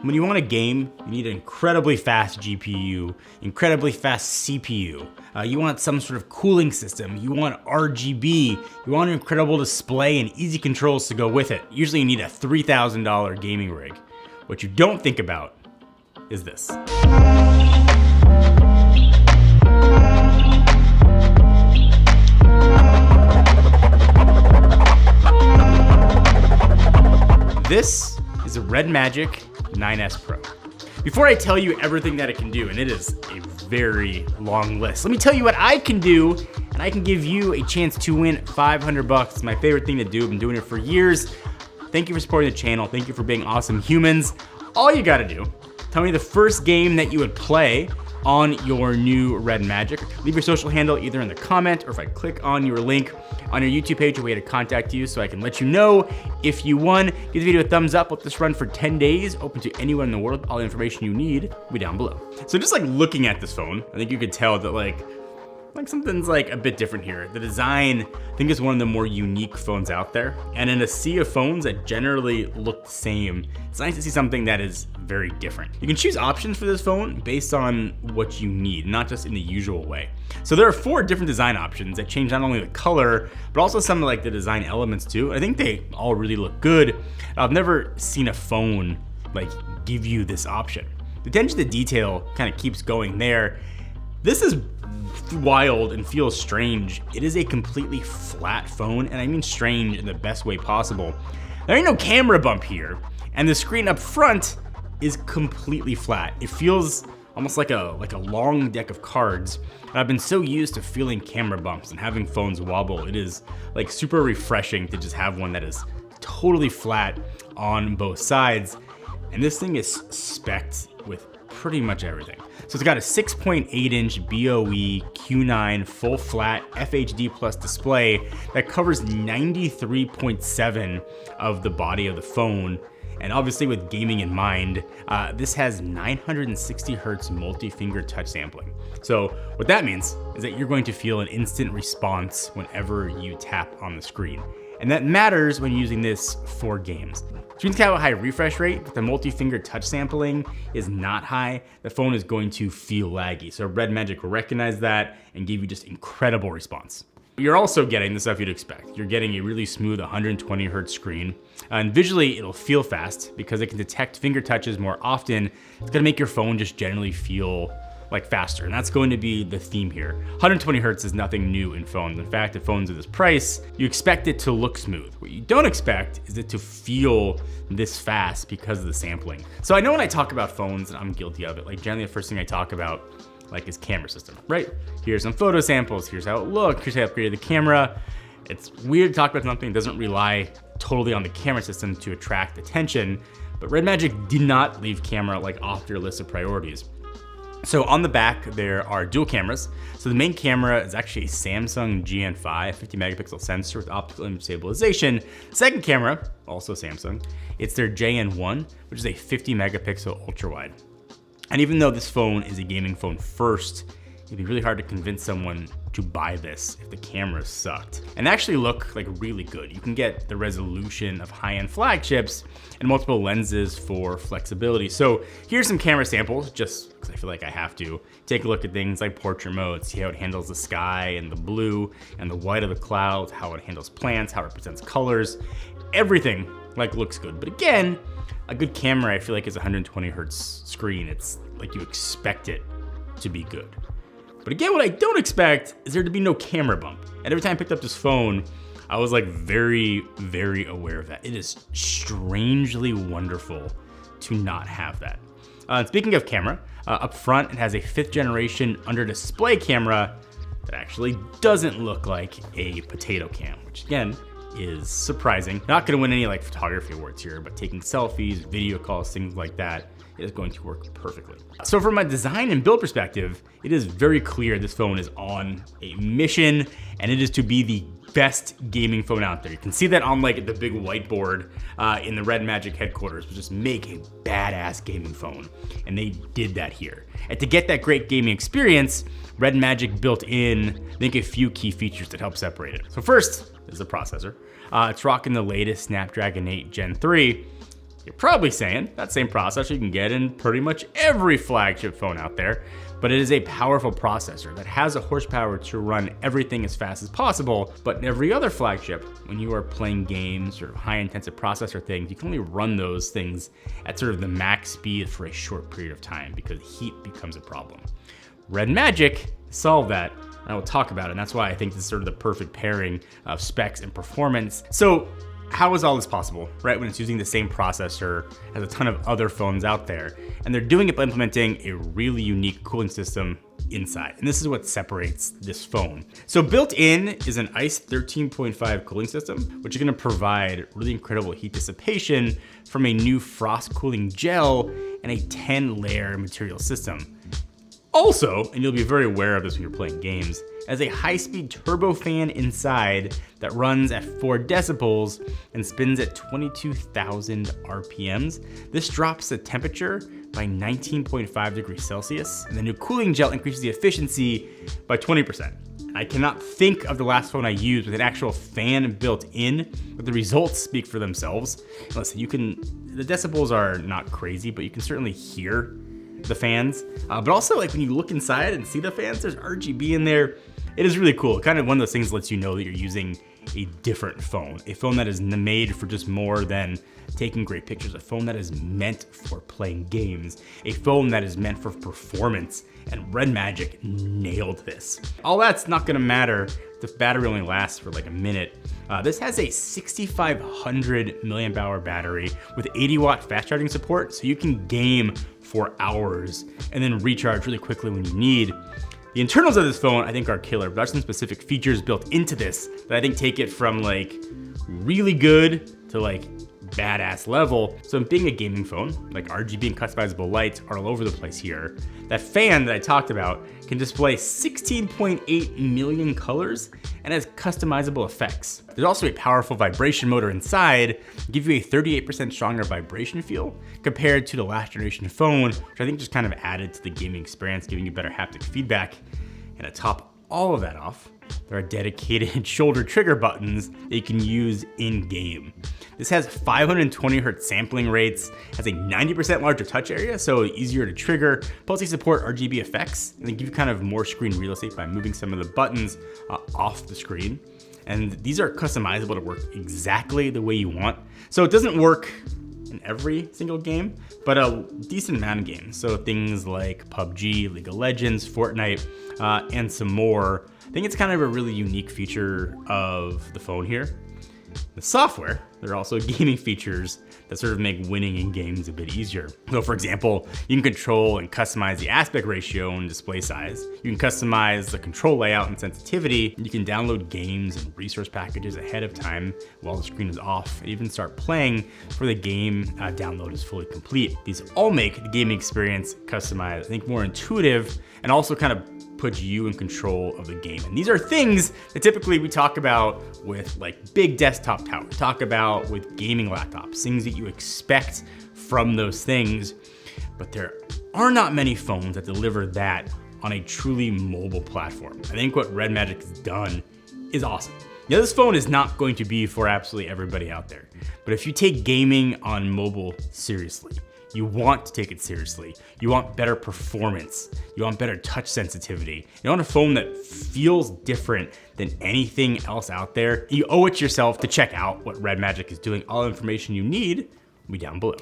When you want a game, you need an incredibly fast GPU, incredibly fast CPU. You want some sort of cooling system. You want RGB. You want an incredible display and easy controls to go with it. Usually you need a $3,000 gaming rig. What you don't think about is this. This is a Red Magic 9S Pro. Before I tell you everything that it can do, and it is a very long list, let me tell you what I can do, and I can give you a chance to win $500. It's my favorite thing to do. I've been doing it for years. Thank you for supporting the channel. Thank you for being awesome humans. All you gotta do, tell me the first game that you would play on your new Red Magic. Leave your social handle either in the comment or if I click on your link on your YouTube page, a way to contact you so I can let you know if you won. Give the video a thumbs up. Let this run for 10 days, open to anyone in the world. All the information you need will be down below. So just like looking at this phone, I think you could tell that like something's like a bit different here. The design, I think, is one of the more unique phones out there. And in a sea of phones that generally look the same, it's nice to see something that is very different. You can choose options for this phone based on what you need, not just in the usual way. So there are 4 different design options that change not only the color, but also some of like the design elements too. I think they all really look good. I've never seen a phone like give you this option. The attention to detail kind of keeps going there. This is wild and feels strange. It is a completely flat phone, and I mean strange in the best way possible. There ain't no camera bump here, and the screen up front is completely flat. It feels almost like a long deck of cards. And I've been so used to feeling camera bumps and having phones wobble. It is like super refreshing to just have one that is totally flat on both sides. And this thing is spec'd with pretty much everything. So it's got a 6.8-inch BOE Q9 full flat FHD plus display that covers 93.7 of the body of the phone. And obviously with gaming in mind, this has 960 hertz multi-finger touch sampling. So what that means is that you're going to feel an instant response whenever you tap on the screen. And that matters when using this for games. Screens can have a high refresh rate, but the multi-finger touch sampling is not high. The phone is going to feel laggy. So Red Magic will recognize that and give you just incredible response. You're also getting the stuff you'd expect. You're getting a really smooth 120 hertz screen. And visually, it'll feel fast because it can detect finger touches more often. It's gonna make your phone just generally feel like faster, and that's going to be the theme here. 120 hertz is nothing new in phones. In fact, at phones at this price, you expect it to look smooth. What you don't expect is it to feel this fast because of the sampling. So I know when I talk about phones, and I'm guilty of it, like generally the first thing I talk about like is camera system, right? Here's some photo samples, here's how it looked, here's how I upgraded the camera. It's weird to talk about something that doesn't rely totally on the camera system to attract attention, but Red Magic did not leave camera like off their list of priorities. So on the back, there are dual cameras. So the main camera is actually a Samsung GN5 50 megapixel sensor with optical image stabilization. Second camera, also Samsung, it's their JN1, which is a 50 megapixel ultra wide. And even though this phone is a gaming phone first, it'd be really hard to convince someone to buy this if the camera sucked. And they actually look like really good. You can get the resolution of high-end flagships and multiple lenses for flexibility. So here's some camera samples, just because I feel like I have to. Take a look at things like portrait mode, see how it handles the sky and the blue and the white of the clouds, how it handles plants, how it represents colors. Everything like looks good. But again, a good camera I feel like is 120 hertz screen. It's like you expect it to be good. But again, what I don't expect is there to be no camera bump. And every time I picked up this phone, I was like very, very aware of that. It is strangely wonderful to not have that. Speaking of camera, up front, it has a 5th generation under display camera that actually doesn't look like a potato cam, which again, is surprising. Not gonna win any like photography awards here, but taking selfies, video calls, things like that, it is going to work perfectly. So from a design and build perspective, it is very clear this phone is on a mission, and it is to be the best gaming phone out there. You can see that on like the big whiteboard in the Red Magic headquarters, but just make a badass gaming phone. And they did that here. And to get that great gaming experience, Red Magic built in, I think, a few key features that help separate it. So first is the processor. It's rocking the latest Snapdragon 8 Gen 3. You're probably saying that same processor you can get in pretty much every flagship phone out there, but it is a powerful processor that has the horsepower to run everything as fast as possible. But in every other flagship, when you are playing games or high intensive processor things, you can only run those things at sort of the max speed for a short period of time because heat becomes a problem. Red Magic solved that. I will talk about it, and that's why I think this is sort of the perfect pairing of specs and performance. So how is all this possible, right? When it's using the same processor as a ton of other phones out there, and they're doing it by implementing a really unique cooling system inside. And this is what separates this phone. So built in is an ICE 13.5 cooling system, which is gonna provide really incredible heat dissipation from a new frost cooling gel and a 10-layer material system. Also, and you'll be very aware of this when you're playing games, as a high-speed turbofan inside that runs at 4 decibels and spins at 22,000 RPMs. This drops the temperature by 19.5 degrees Celsius, and the new cooling gel increases the efficiency by 20%. I cannot think of the last phone I used with an actual fan built in, but the results speak for themselves. Listen, the decibels are not crazy, but you can certainly hear the fans. But also, like, when you look inside and see the fans, there's RGB in there. It is really cool. Kind of one of those things that lets you know that you're using a different phone, a phone that is made for just more than taking great pictures, a phone that is meant for playing games, a phone that is meant for performance, and Red Magic nailed this. All that's not gonna matter if the battery only lasts for like a minute. This has a 6,500 milliamp hour battery with 80-watt fast charging support, so you can game for hours and then recharge really quickly when you need. The internals of this phone I think are killer, but there's some specific features built into this that I think take it from like really good to like badass level. So being a gaming phone, like RGB and customizable lights are all over the place here. That fan that I talked about can display 16.8 million colors and has customizable effects. There's also a powerful vibration motor inside, give you a 38% stronger vibration feel compared to the last generation phone, which I think just kind of added to the gaming experience, giving you better haptic feedback. And to top all of that off, there are dedicated shoulder trigger buttons that you can use in game. This has 520 hertz sampling rates, has a 90% larger touch area, so easier to trigger. Plus they support RGB effects, and they give you kind of more screen real estate by moving some of the buttons off the screen. And these are customizable to work exactly the way you want. So it doesn't work in every single game, but a decent amount of games. So things like PUBG, League of Legends, Fortnite, and some more. I think it's kind of a really unique feature of the phone here. The software, there are also gaming features that sort of make winning in games a bit easier. So for example, you can control and customize the aspect ratio and display size. You can customize the control layout and sensitivity. You can download games and resource packages ahead of time while the screen is off, and even start playing before the game download is fully complete. These all make the gaming experience customized, I think more intuitive, and also kind of puts you in control of the game. And these are things that typically we talk about with like big desktop towers, talk about with gaming laptops, things that you expect from those things. But there are not many phones that deliver that on a truly mobile platform. I think what Red Magic has done is awesome. Now, this phone is not going to be for absolutely everybody out there, but if you take gaming on mobile seriously, you want to take it seriously. You want better performance. You want better touch sensitivity. You want a phone that feels different than anything else out there. You owe it to yourself to check out what Red Magic is doing. All the information you need will be down below.